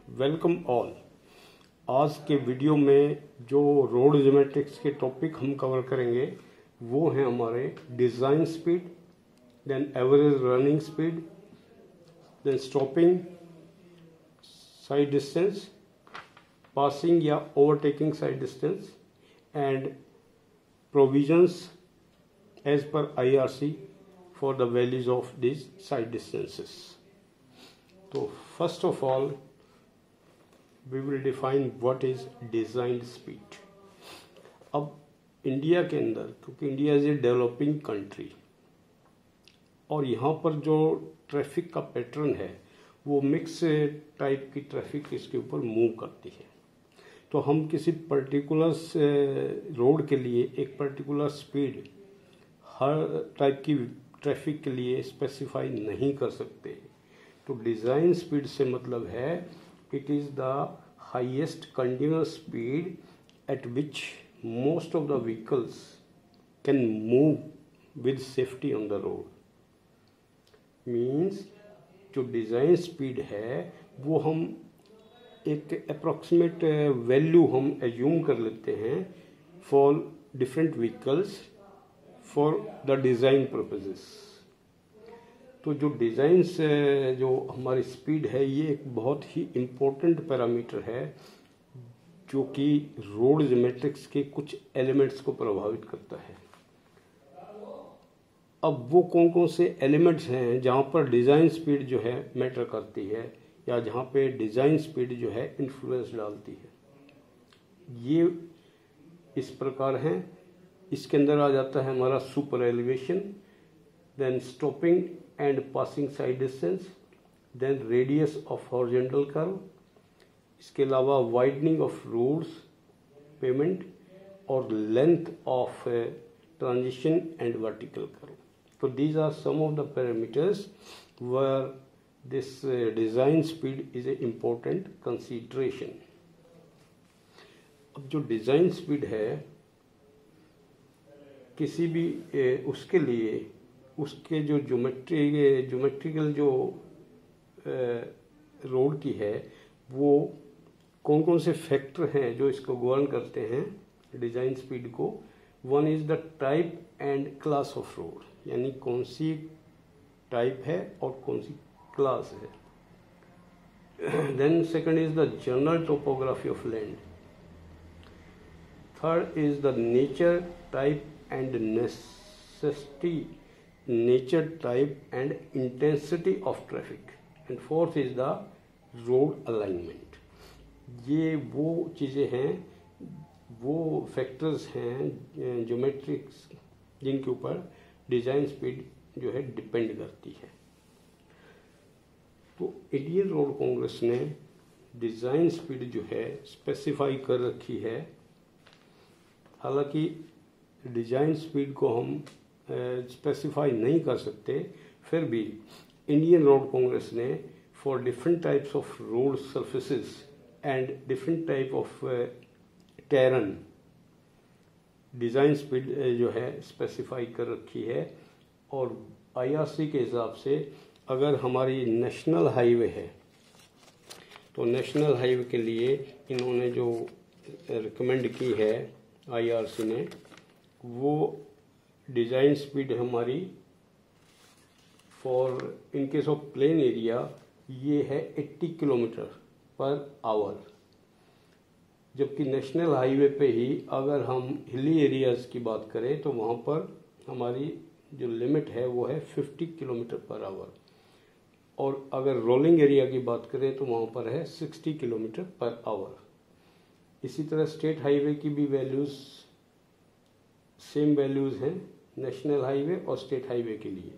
Welcome all. आज के video में जो रोड ज्योमेट्रिक्स के टॉपिक हम कवर करेंगे वो हैं हमारे design speed, then average running speed, then stopping, sight distance, passing या overtaking sight distance and provisions as per IRC for the values of this sight distances. तो first of all we will define what is designed speed। अब India के अंदर, क्योंकि India is a developing country और यहाँ पर जो traffic का पैटर्न है वो मिक्स टाइप की ट्रैफिक इसके ऊपर मूव करती है, तो हम किसी पर्टिकुलर रोड के लिए एक पर्टिकुलर स्पीड हर टाइप की ट्रैफिक के लिए स्पेसिफाई नहीं कर सकते। तो डिज़ाइन स्पीड से मतलब है it is the highest continuous speed at which most of the vehicles can move with safety on the road। Means जो डिज़ाइन स्पीड है वो हम एक अप्रॉक्सीमेट वैल्यू हम एज्यूम कर लेते हैं for different vehicles for the design purposes. तो जो डिज़ाइन से जो हमारी स्पीड है ये एक बहुत ही इम्पोर्टेंट पैरामीटर है जो कि रोड ज्योमेट्रिक्स के कुछ एलिमेंट्स को प्रभावित करता है। अब वो कौन कौन से एलिमेंट्स हैं जहाँ पर डिज़ाइन स्पीड जो है मैटर करती है या जहाँ पे डिज़ाइन स्पीड जो है इन्फ्लुएंस डालती है, ये इस प्रकार हैं। इसके अंदर आ जाता है हमारा super elevation, then stopping and passing side distance, then radius of horizontal curve, इसके अलावा widening of roads pavement और length of transition and vertical curve। So these are some of the parameters where this design speed is an important consideration। अब जो design speed है किसी भी उसके लिए उसके जो ज्योमेट्रिकल जो रोड की है वो कौन कौन से फैक्टर हैं जो इसको गवर्न करते हैं डिज़ाइन स्पीड को। One is the type and class of road, यानी कौन सी टाइप है और कौन सी क्लास है। Then second is the general topography of land. Third is the nature, type and necessity, nature, type and intensity of traffic, and fourth is the road alignment। ये वो चीज़ें हैं, वो फैक्टर्स हैं ज्योमेट्रिक्स जिनके ऊपर डिज़ाइन स्पीड जो है डिपेंड करती है। तो इंडियन रोड कांग्रेस ने डिज़ाइन स्पीड जो है स्पेसिफाई कर रखी है। हालांकि डिज़ाइन स्पीड को हम स्पेसिफाई नहीं कर सकते, फिर भी इंडियन रोड कांग्रेस ने for different types of road surfaces and different type of terrain design speed जो है स्पेसिफाई कर रखी है। और IRC के हिसाब से अगर हमारी नेशनल हाईवे है तो नेशनल हाईवे के लिए इन्होंने जो रिकमेंड की है IRC ने, वो डिज़ाइन स्पीड हमारी for in case of plain area ये है 80 किलोमीटर पर आवर, जबकि नेशनल हाईवे पे ही अगर हम हिली एरियाज़ की बात करें तो वहाँ पर हमारी जो लिमिट है वो है 50 किलोमीटर पर आवर, और अगर रोलिंग एरिया की बात करें तो वहाँ पर है 60 किलोमीटर पर आवर। इसी तरह स्टेट हाईवे की भी वैल्यूज़ सेम वैल्यूज़ हैं नेशनल हाईवे और स्टेट हाईवे के लिए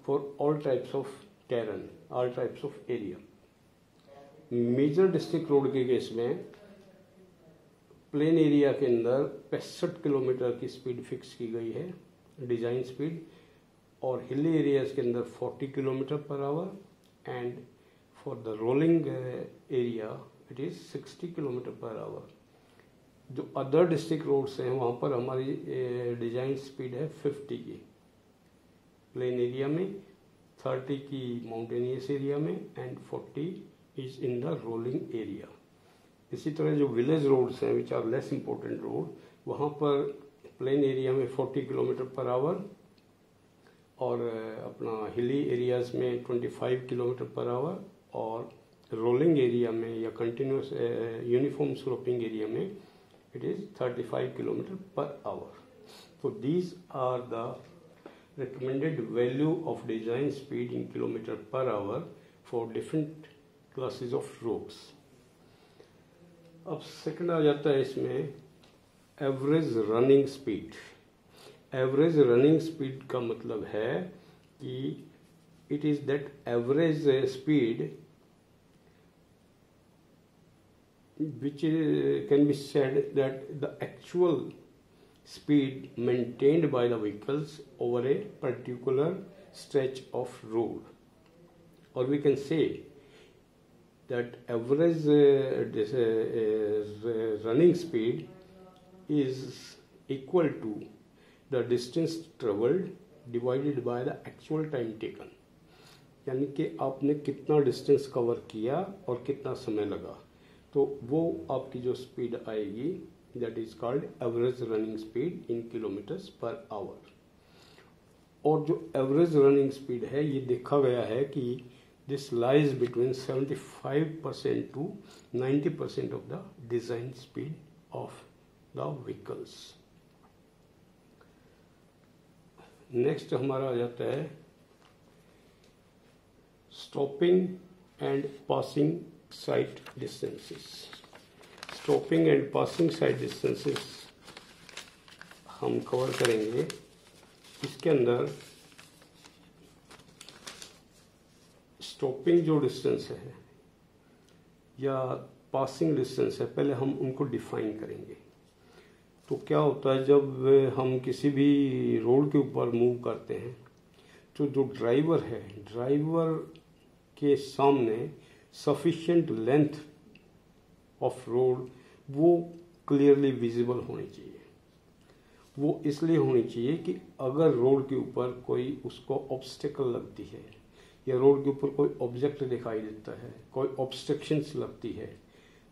for all types of terrain, all types of area. Major district road के केस में प्लेन एरिया के अंदर 65 किलोमीटर की स्पीड फिक्स की गई है डिज़ाइन स्पीड, और हिली एरियाज़ के अंदर 40 kilometre per our, and for the rolling area it is 60 kilometre per our. जो अदर डिस्ट्रिक्ट रोड्स हैं वहाँ पर हमारी डिज़ाइन स्पीड है 50 की प्लेन एरिया में, 30 की माउंटेनियस एरिया में and 40 is in the rolling area. इसी तरह जो विलेज रोड्स हैं which are less important road, वहाँ पर प्लेन एरिया में 40 किलोमीटर पर आवर और अपना हिली एरियाज में 25 किलोमीटर पर आवर और रोलिंग एरिया में या कंटिन्यूस यूनिफॉर्म स्लोपिंग एरिया में it is 35 kilometre per our. So these are the recommended value of design speed in kilometer per hour for different classes of roads. अब second आ जाता है इसमें average running speed. Average running speed का मतलब है कि it is that average speed which can be said that the actual speed maintained by the vehicles over a particular stretch of road, or we can say that average running speed is equal to the distance traveled divided by the actual time taken. यानी कि आपने कितना distance cover किया और कितना समय लगा, तो वो आपकी जो स्पीड आएगी that is called average running speed in kilometres per hour. और जो एवरेज रनिंग स्पीड है ये देखा गया है कि this lies between 75% to 90% of the design speed of the vehicles. Next हमारा आ जाता है stopping and passing side distances. Stopping and passing side distances हम कवर करेंगे. इसके अंदर स्टॉपिंग जो डिस्टेंस है या पासिंग डिस्टेंस है, पहले हम उनको डिफाइन करेंगे. तो क्या होता है जब हम किसी भी रोड के ऊपर मूव करते हैं तो जो ड्राइवर है, ड्राइवर के सामने सफिशिएंट लेंथ ऑफ रोड वो क्लियरली विजिबल होनी चाहिए. वो इसलिए होनी चाहिए कि अगर रोड के ऊपर कोई उसको ऑब्स्टेकल लगती है या रोड के ऊपर कोई ऑब्जेक्ट दिखाई देता है, कोई ऑब्स्ट्रक्शंस लगती है,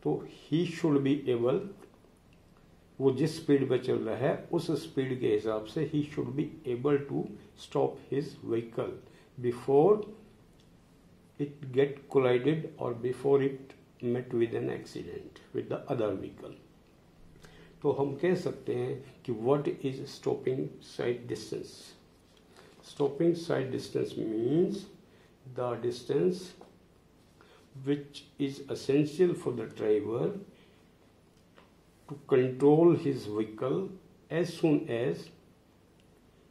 तो ही शुड बी एबल, वो जिस स्पीड पे चल रहा है उस स्पीड के हिसाब से ही should be able to stop his vehicle before it get collided or before it met with an accident with the other vehicle. तो हम कह सकते हैं कि what is stopping side distance. Stopping side distance means the distance which is essential for the driver to control his vehicle as soon as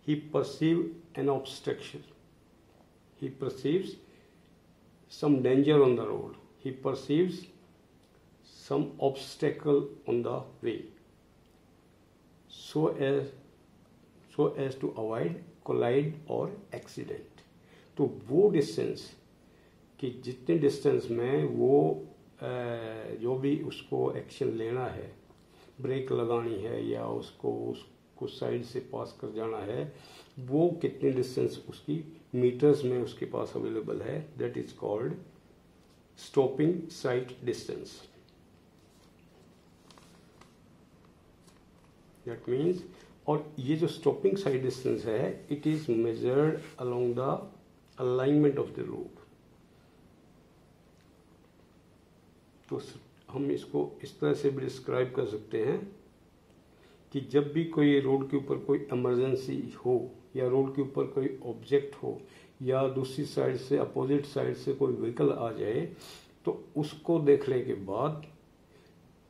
he perceives an obstruction. He perceives some danger on the road. He perceives some obstacle on the way, so as to avoid collide or accident. तो वो distance कि जितने distance में वो जो भी उसको action लेना है, ब्रेक लगानी है या उसको साइड से पास कर जाना है, वो कितने डिस्टेंस उसकी मीटर्स में उसके पास अवेलेबल है, that is called stopping sight distance. That means, और ये जो स्टॉपिंग साइड डिस्टेंस है it is measured along the alignment of the road. तो हम इसको इस तरह से भी डिस्क्राइब कर सकते हैं कि जब भी कोई रोड के ऊपर कोई इमरजेंसी हो या रोड के ऊपर कोई ऑब्जेक्ट हो या दूसरी साइड से अपोजिट साइड से कोई व्हीकल आ जाए, तो उसको देखने के बाद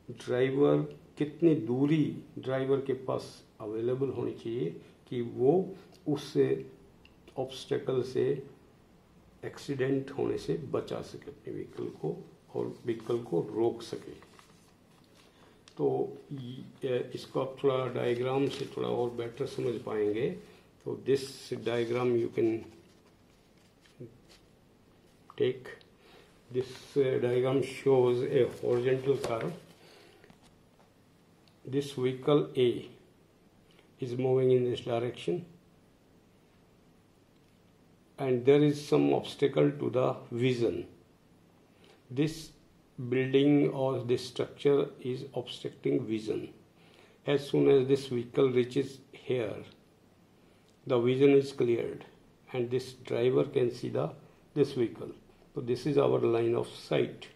ड्राइवर कितनी दूरी ड्राइवर के पास अवेलेबल होनी चाहिए कि वो उस ऑब्स्टेकल से, एक्सीडेंट होने से बचा सके अपने व्हीकल को और व्हीकल को रोक सके. तो इसको आप थोड़ा डायग्राम से थोड़ा और बेटर समझ पाएंगे. तो this diagram you can take. This diagram shows a horizontal curve. This vehicle A is moving in this direction and there is some obstacle to the vision. this building or this structure is obstructing vision. As soon as this vehicle reaches here, the vision is cleared and this driver can see this vehicle. So this is our line of sight.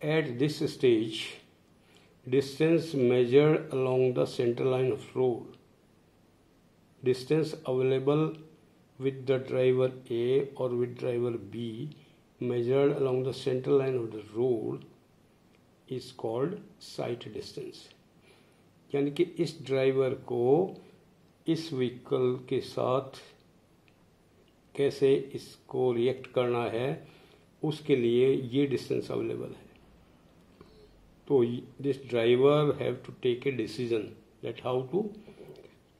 At this stage, distance measured along the center line of road, distance available with the driver A or with driver B measured along the center line of the road is called sight distance. यानी कि इस driver को इस vehicle के साथ कैसे इसको react करना है उसके लिए ये डिस्टेंस अवेलेबल है. तो this driver have to take a decision that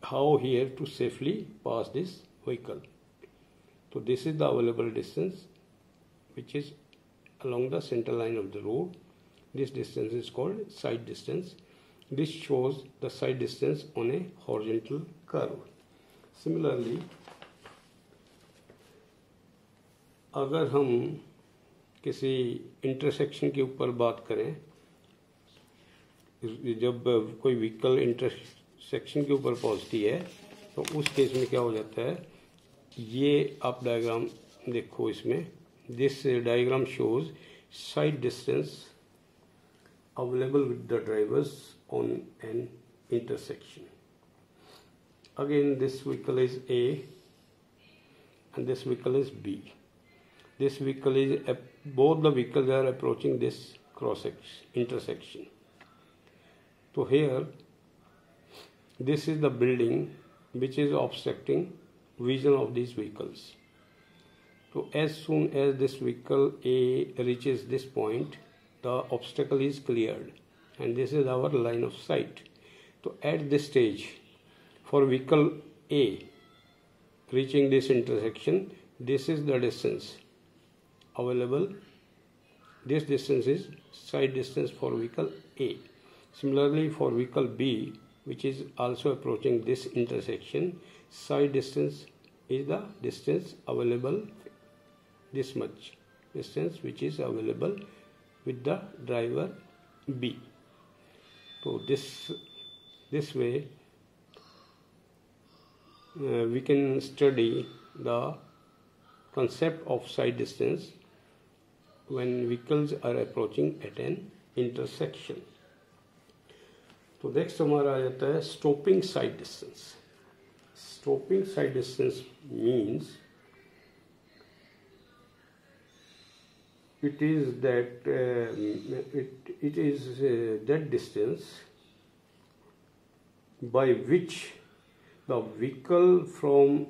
how he have to safely pass this vehicle. So this is the available distance which is along the center line of the road. This distance is called sight distance. This shows the sight distance on a horizontal curve. Similarly, अगर हम किसी intersection के ऊपर बात करें, जब कोई vehicle intersection के ऊपर पहुंचती है तो उस केस में क्या हो जाता है, ये आप डायग्राम देखो. इसमें this diagram shows side distance available with the drivers on an intersection. Again this vehicle is A and this vehicle is B. This vehicle is both the vehicles are approaching this intersection. So here this is the building which is obstructing vision of these vehicles. So as soon as this vehicle A reaches this point, the obstacle is cleared and this is our line of sight. So at this stage, for vehicle A reaching this intersection, this is the distance available. This distance is sight distance for vehicle A. Similarly, for vehicle B, which is also approaching this intersection, sight distance is the distance available, this much distance which is available with the driver B. So this way we can study the concept of sight distance when vehicles are approaching at an intersection. तो next हमारा आ जाता है stopping sight distance. Stopping sight distance means it is that it is that distance by which the vehicle from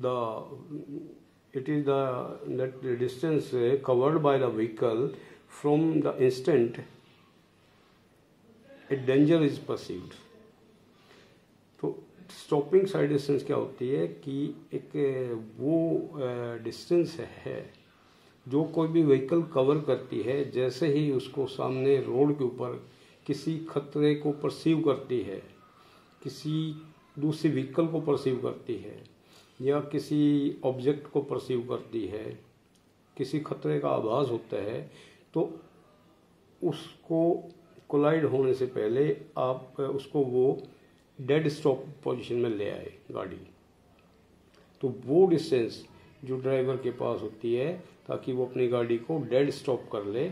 the that distance covered by the vehicle from the instant a danger is perceived. तो stopping sight distance क्या होती है कि एक वो distance है जो कोई भी व्हीकल कवर करती है जैसे ही उसको सामने रोड के ऊपर किसी खतरे को परसीव करती है, किसी दूसरी व्हीकल को परसीव करती है या किसी ऑब्जेक्ट को परसीव करती है, किसी खतरे का आभास होता है, तो उसको कोलाइड होने से पहले आप उसको वो डेड स्टॉप पोजीशन में ले आए गाड़ी. तो वो डिस्टेंस जो ड्राइवर के पास होती है ताकि वो अपनी गाड़ी को डेड स्टॉप कर ले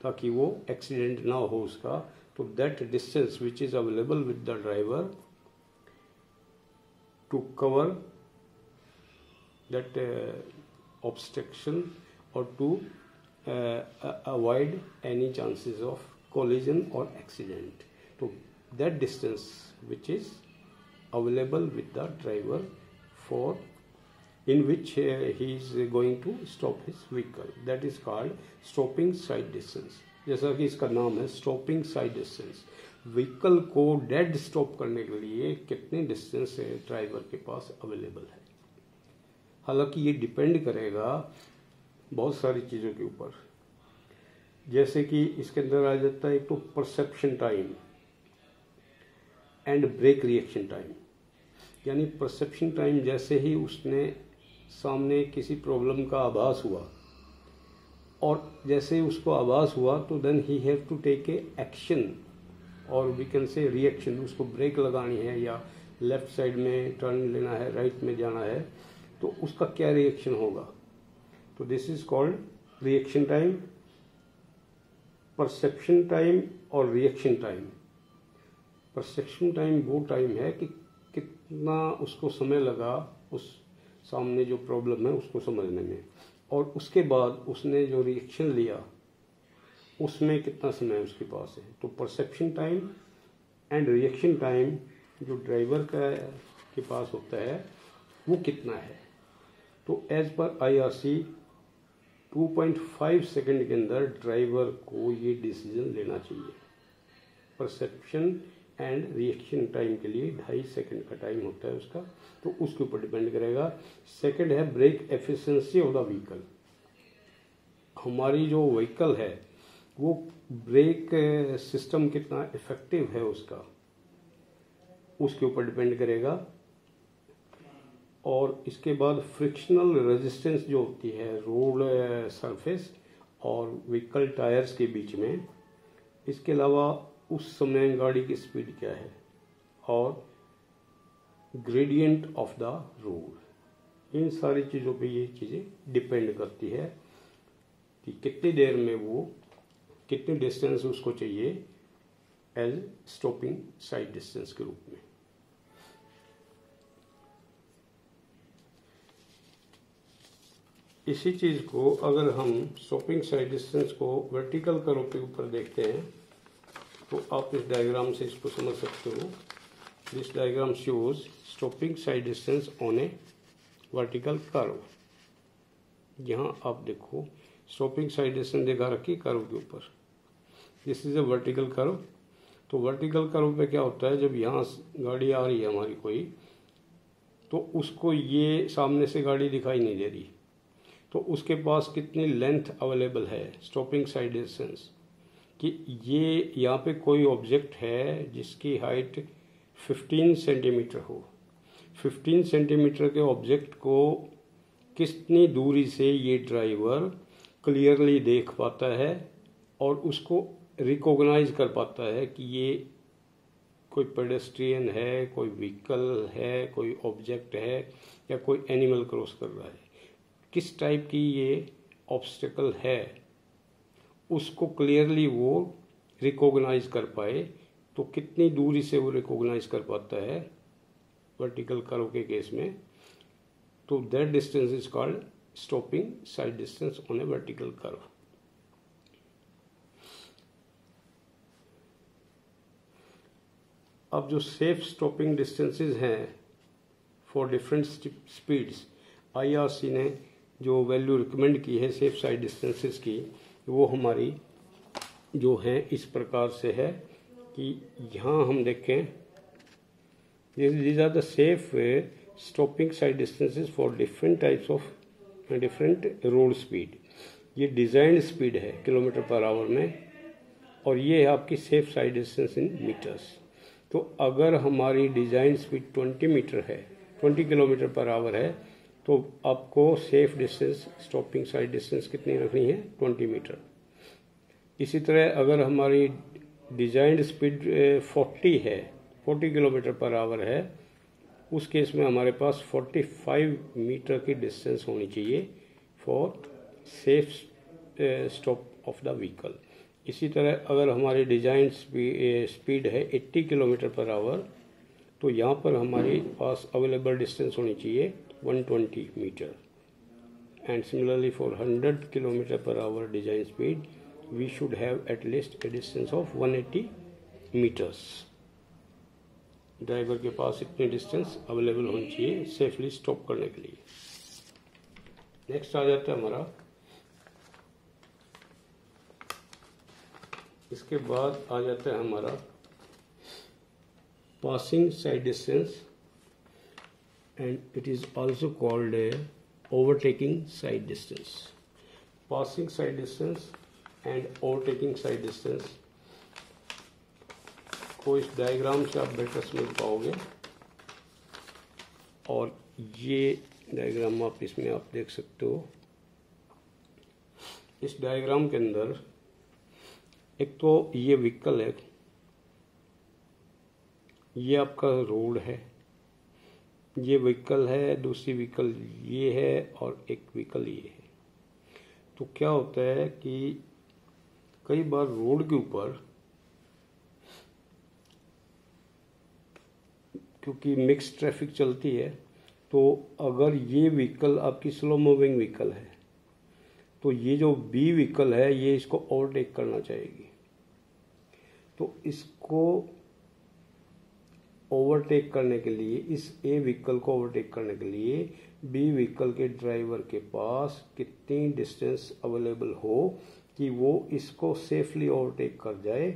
ताकि वो एक्सीडेंट ना हो उसका. तो that distance which is available with the driver to cover that obstruction और to avoid any chances of collision or accident. So that distance which is available with the driver for in which he is going to stop his vehicle, that is called stopping side distance. जैसा कि इसका नाम है stopping sight distance. Vehicle को dead stop करने के लिए कितने डिस्टेंस ड्राइवर के पास अवेलेबल है. हालांकि ये डिपेंड करेगा बहुत सारी चीज़ों के ऊपर, जैसे कि इसके अंदर आ जाता है एक तो perception time and brake reaction time. यानी परसेप्शन टाइम जैसे ही उसने सामने किसी प्रॉब्लम का आभास हुआ, और जैसे ही उसको आभास हुआ तो then he have to take a action और वी कैन से रिएक्शन। उसको ब्रेक लगानी है या लेफ्ट साइड में टर्न लेना है, राइट में जाना है, तो उसका क्या रिएक्शन होगा। तो this is called reaction time, perception time और रिएक्शन टाइम। परसेप्शन टाइम वो टाइम है कि कितना उसको समय लगा उस सामने जो प्रॉब्लम है उसको समझने में, और उसके बाद उसने जो रिएक्शन लिया उसमें कितना समय उसके पास है। तो perception time and reaction time जो ड्राइवर के पास होता है वो कितना है। तो एज पर IRC 2.5 सेकंड के अंदर ड्राइवर को ये डिसीजन लेना चाहिए। परसेप्शन एंड रिएक्शन टाइम के लिए 2.5 सेकंड का टाइम होता है उसका, तो उसके ऊपर डिपेंड करेगा। सेकंड है brake efficiency of the vehicle. हमारी जो व्हीकल है वो ब्रेक सिस्टम कितना इफेक्टिव है उसका, उसके ऊपर डिपेंड करेगा। और इसके बाद फ्रिक्शनल रेजिस्टेंस जो होती है रोड सरफेस और व्हीकल टायर्स के बीच में, इसके अलावा उस समय गाड़ी की स्पीड क्या है, और ग्रेडियंट ऑफ द रोड। इन सारी चीज़ों पे ये चीज़ें डिपेंड करती है कि कितनी देर में वो कितनी डिस्टेंस उसको चाहिए एज स्टॉपिंग साइड डिस्टेंस के रूप में। इसी चीज़ को अगर हम स्टॉपिंग साइड डिस्टेंस को वर्टिकल कर्व के ऊपर देखते हैं तो आप इस डायग्राम से इसको समझ सकते हो। This diagram shows stopping sight distance on A vertical curve. यहाँ आप देखो स्टॉपिंग साइड डिस्टेंस दिखा रखी कर्व के ऊपर। This is a vertical curve. तो वर्टिकल कर्व पे क्या होता है, जब यहाँ गाड़ी आ रही है हमारी कोई, तो उसको ये सामने से गाड़ी दिखाई नहीं दे रही, तो उसके पास कितनी लेंथ अवेलेबल है स्टॉपिंग साइड डिस्टेंस, कि ये यहाँ पे कोई ऑब्जेक्ट है जिसकी हाइट 15 सेंटीमीटर हो। 15 सेंटीमीटर के ऑब्जेक्ट को कितनी दूरी से ये ड्राइवर क्लियरली देख पाता है और उसको रिकॉग्नाइज कर पाता है कि ये कोई पेडेस्ट्रियन है, कोई व्हीकल है, कोई ऑब्जेक्ट है, या कोई एनिमल क्रॉस कर रहा है, किस टाइप की ये ऑब्स्टेकल है, उसको क्लियरली वो रिकॉग्नाइज कर पाए। तो कितनी दूरी से वो रिकॉग्नाइज कर पाता है वर्टिकल कर्व के केस में, तो that distance is called stopping sight distance on A vertical curve. अब जो सेफ स्टॉपिंग डिस्टेंसेस हैं फॉर डिफरेंट स्पीड्स, IRC ने जो वैल्यू रिकमेंड की है सेफ साइड डिस्टेंसेस की, वो हमारी जो है इस प्रकार से है कि यहाँ हम देखें these are the safe stopping sight distances for different types of different road speed. ये डिज़ाइंड स्पीड है किलोमीटर पर आवर में, और ये है आपकी safe sight distance in metres. तो अगर हमारी डिज़ाइन स्पीड 20 मीटर है, 20 किलोमीटर पर आवर है, तो आपको safe distance stopping sight distance कितनी रखनी है, 20 मीटर। इसी तरह अगर हमारी डिज़ाइंड स्पीड 40 है, 40 किलोमीटर पर आवर है, उस केस में हमारे पास 45 मीटर की डिस्टेंस होनी चाहिए for safe stop of the vehicle. इसी तरह अगर हमारी डिज़ाइन स्पीड है 80 किलोमीटर पर आवर, तो यहाँ पर हमारे पास अवेलेबल डिस्टेंस होनी चाहिए 120 metre. And similarly for 100 kilometre per hour design speed we should have at least a distance of 180 metres. Driver के पास इतनी डिस्टेंस अवेलेबल होनी चाहिए सेफली स्टॉप करने के लिए। नेक्स्ट आ जाता है हमारा, इसके बाद आ जाता है हमारा passing side distance, and it is also called a overtaking sight distance. Passing side distance and overtaking sight distance को इस डायग्राम से आप बेटर समझ पाओगे, और ये डायग्राम आप इसमें आप देख सकते हो। इस डायग्राम के अंदर एक तो ये व्हीकल है, ये आपका रोड है, ये व्हीकल है, दूसरी व्हीकल ये है और एक व्हीकल ये है। तो क्या होता है कि कई बार रोड के ऊपर क्योंकि मिक्स ट्रैफिक चलती है, तो अगर ये व्हीकल आपकी स्लो मूविंग व्हीकल है तो ये जो बी व्हीकल है ये इसको ओवरटेक करना चाहेगी। तो इसको ओवरटेक करने के लिए, इस ए व्हीकल को ओवरटेक करने के लिए बी व्हीकल के ड्राइवर के पास कितनी डिस्टेंस अवेलेबल हो कि वो इसको सेफली ओवरटेक कर जाए,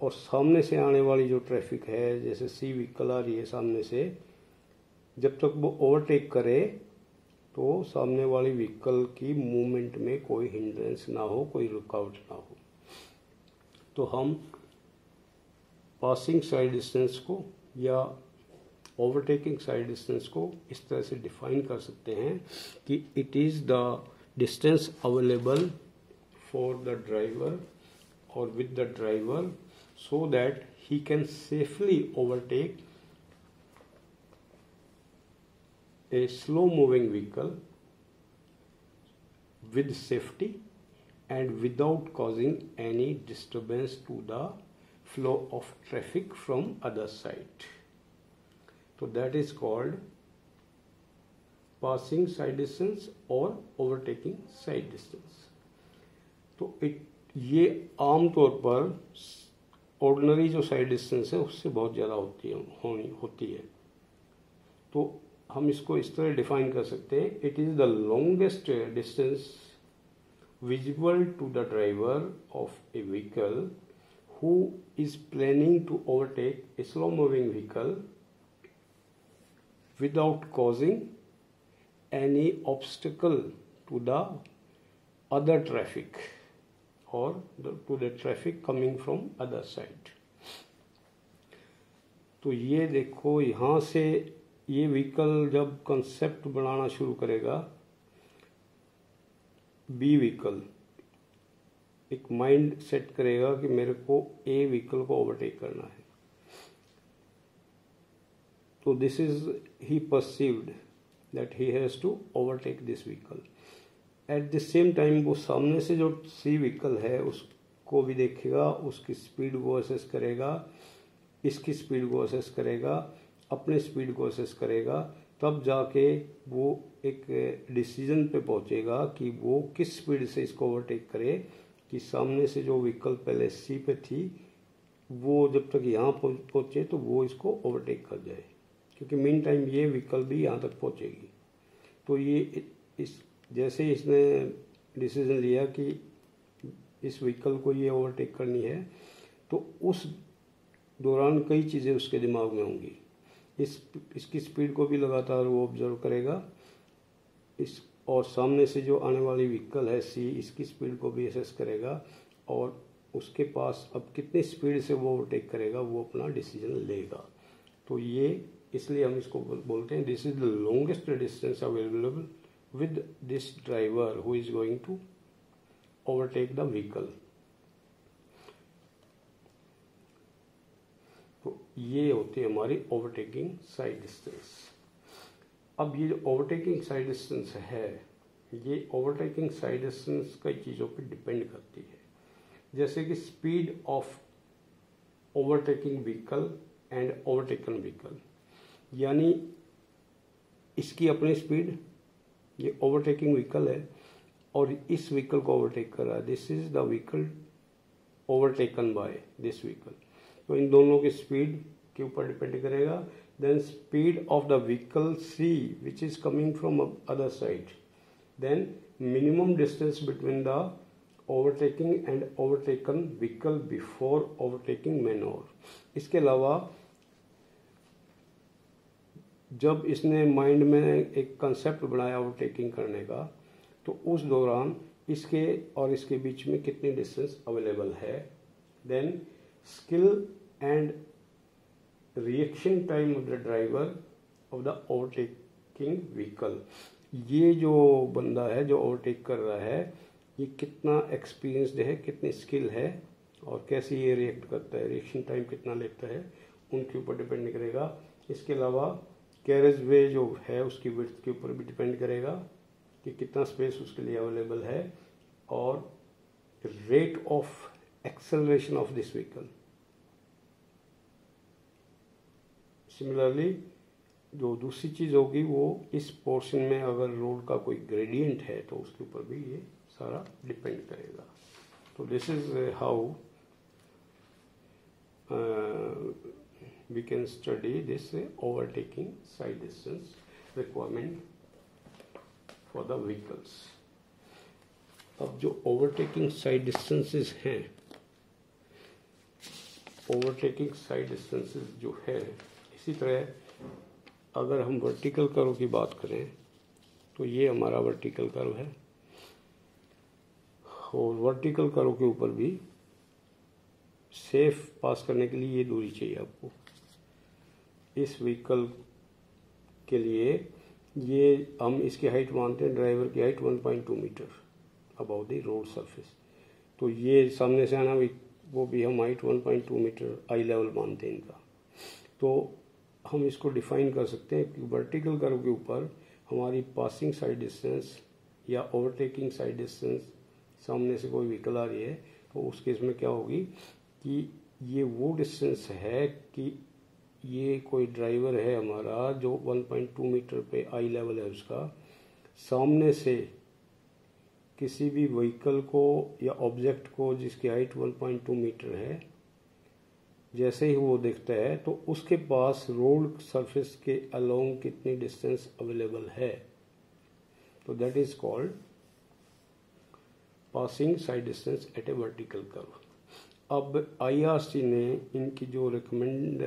और सामने से आने वाली जो ट्रैफिक है, जैसे सी व्हीकल आ रही है सामने से, जब तक वो ओवरटेक करे तो सामने वाली व्हीकल की मूवमेंट में कोई हिंड्रेंस ना हो, कोई रुकावट ना हो। तो हम पासिंग साइड डिस्टेंस को या ओवरटेकिंग साइड डिस्टेंस को इस तरह से डिफाइन कर सकते हैं कि it is the distance available for the driver और with the driver so that he can safely overtake a slow moving vehicle with safety and without causing any disturbance to the flow of traffic from other side. So that is called passing side distance or overtaking side distance. तो ये आम तौर पर ordinary जो side distance है उससे बहुत ज़्यादा होती है। तो हम इसको इस तरह डिफाइन कर सकते हैं, it is the longest distance visible to the driver of a vehicle who is planning to overtake a slow moving vehicle without causing any obstacle to the other traffic or to the traffic coming from other side। तो ये देखो, यहाँ से ये vehicle जब concept बनाना शुरू करेगा, B vehicle एक माइंड सेट करेगा कि मेरे को ए व्हीकल को ओवरटेक करना है। तो this is he perceived that he has to overtake this vehicle. At the same time वो सामने से जो सी व्हीकल है उसको भी देखेगा, उसकी स्पीड को असेस करेगा, इसकी स्पीड को असेस करेगा, अपने स्पीड को असेस करेगा, तब जाके वो एक डिसीजन पे पहुंचेगा कि वो किस स्पीड से इसको ओवरटेक करे कि सामने से जो व्हीकल पहले सी पे थी वो जब तक यहाँ पहुंचे तो वो इसको ओवरटेक कर जाए, क्योंकि मीन टाइम ये व्हीकल भी यहाँ तक पहुंचेगी। तो ये इस जैसे इसने डिसीजन लिया कि इस व्हीकल को ये ओवरटेक करनी है, तो उस दौरान कई चीज़ें उसके दिमाग में होंगी। इसकी स्पीड को भी लगातार वो ऑब्जर्व करेगा, और सामने से जो आने वाली व्हीकल है सी, इसकी स्पीड को भी असेस करेगा, और उसके पास अब कितनी स्पीड से वो ओवरटेक करेगा वो अपना डिसीजन लेगा। तो ये इसलिए हम इसको बोलते हैं this is the longest distance available with this driver who is going to overtake the vehicle। तो ये होती है हमारी ओवरटेकिंग साइड डिस्टेंस। अब ये जो ओवरटेकिंग साइड डिस्टेंस है, ये ओवरटेकिंग साइड डिस्टेंस कई चीज़ों पर डिपेंड करती है, जैसे कि speed of overtaking vehicle and overtaken vehicle, यानी इसकी अपनी स्पीड, ये ओवरटेकिंग व्हीकल है और इस व्हीकल को ओवरटेक कर रहा है, this is the vehicle overtaken by this vehicle. तो इन दोनों की स्पीड के ऊपर डिपेंड करेगा। Then speed of the vehicle C which is coming from other side, then minimum distance between the overtaking and overtaken vehicle before overtaking manoeuvre. इसके अलावा जब इसने माइंड में एक कंसेप्ट बनाया ओवरटेकिंग करने का, तो उस दौरान इसके और इसके बीच में कितनी डिस्टेंस अवेलेबल है। Then skill and reaction time of the driver of the overtake overtaking vehicle. ये जो बंदा है जो ओवरटेक कर रहा है, ये कितना एक्सपीरियंसड है, कितनी स्किल है और कैसे ये रिएक्ट करता है, रिएक्शन टाइम कितना लेता है, उनके ऊपर डिपेंड करेगा। इसके अलावा कैरेज वे जो है उसकी विड्थ के ऊपर भी डिपेंड करेगा कि कितना स्पेस उसके लिए अवेलेबल है, और rate of acceleration of this vehicle. Similarly जो दूसरी चीज़ होगी वो इस पोर्शन में अगर रोड का कोई ग्रेडियंट है तो उसके ऊपर भी ये सारा डिपेंड करेगा। तो this is how we can study this overtaking sight distance requirement for the vehicles. अब जो ओवरटेकिंग साइड डिस्टेंसेस हैं, ओवरटेकिंग साइड डिस्टेंसेस जो है, इसी तरह अगर हम वर्टिकल कर्व की बात करें तो ये हमारा वर्टिकल कर्व है, और वर्टिकल कर्व के ऊपर भी सेफ पास करने के लिए ये दूरी चाहिए आपको। इस व्हीकल के लिए ये हम इसकी हाइट मानते हैं, ड्राइवर की height 1.2 metre above the road surface. तो ये सामने से आना भी, वो भी हम हाइट 1.2 मीटर आई लेवल मानते हैं इनका। तो हम इसको डिफाइन कर सकते हैं कि वर्टिकल कर्व के ऊपर हमारी पासिंग साइड डिस्टेंस या ओवरटेकिंग साइड डिस्टेंस, सामने से कोई व्हीकल आ रही है तो उस केस में क्या होगी कि ये वो डिस्टेंस है कि ये कोई ड्राइवर है हमारा जो 1.2 मीटर पे आई लेवल है उसका, सामने से किसी भी व्हीकल को या ऑब्जेक्ट को जिसकी हाइट 1.2 मीटर है, जैसे ही वो दिखता है तो उसके पास रोड सरफेस के अलोंग कितनी डिस्टेंस अवेलेबल है, तो that is called passing side distance at a vertical curve. अब आईआरसी ने इनकी जो रिकमेंड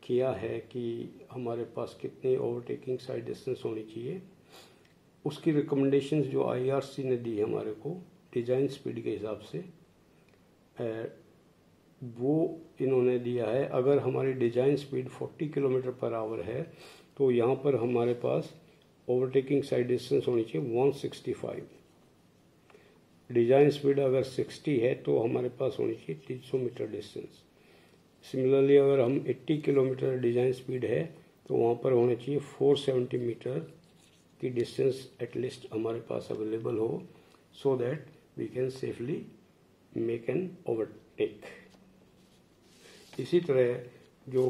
किया है कि हमारे पास कितने ओवरटेकिंग साइड डिस्टेंस होनी चाहिए, उसकी रिकमेंडेशंस जो आईआरसी ने दी हमारे को डिजाइन स्पीड के हिसाब से, वो इन्होंने दिया है। अगर हमारी design speed 40 kilometre per our है तो यहाँ पर हमारे पास ओवरटेकिंग साइड डिस्टेंस होनी चाहिए 165। डिजाइन स्पीड अगर 60 है तो हमारे पास होनी चाहिए 300 मीटर डिस्टेंस। सिमिलरली अगर हम 80 किलोमीटर डिजाइन स्पीड है तो वहाँ पर होने चाहिए 470 मीटर की डिस्टेंस एटलीस्ट हमारे पास अवेलेबल हो, so that we can safely make an overtake. इसी तरह जो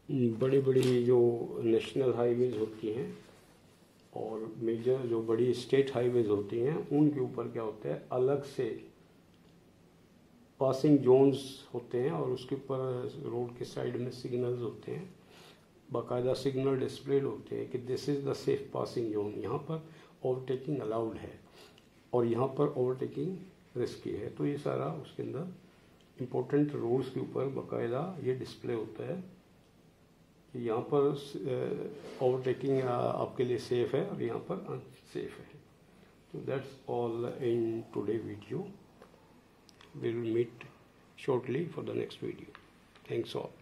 बड़ी बड़ी जो नेशनल हाईवेज होती हैं और मेजर जो बड़ी स्टेट हाईवेज होती हैं, उनके ऊपर क्या होता है, अलग से पासिंग जोन्स होते हैं और उसके ऊपर रोड के साइड में सिग्नल्स होते हैं, बाकायदा सिग्नल डिस्प्लेड होते हैं कि this is the safe passing zone, यहाँ पर ओवरटेकिंग अलाउड है और यहाँ पर ओवरटेकिंग रिस्की है। तो ये सारा उसके अंदर इम्पोर्टेंट रोड्स के ऊपर बाकायदा ये डिस्प्ले होता है कि यहाँ पर ओवरटेकिंग आपके लिए सेफ है और यहाँ पर अनसेफ है। तो that's all in today video. We will meet shortly for the next video. Thanks all.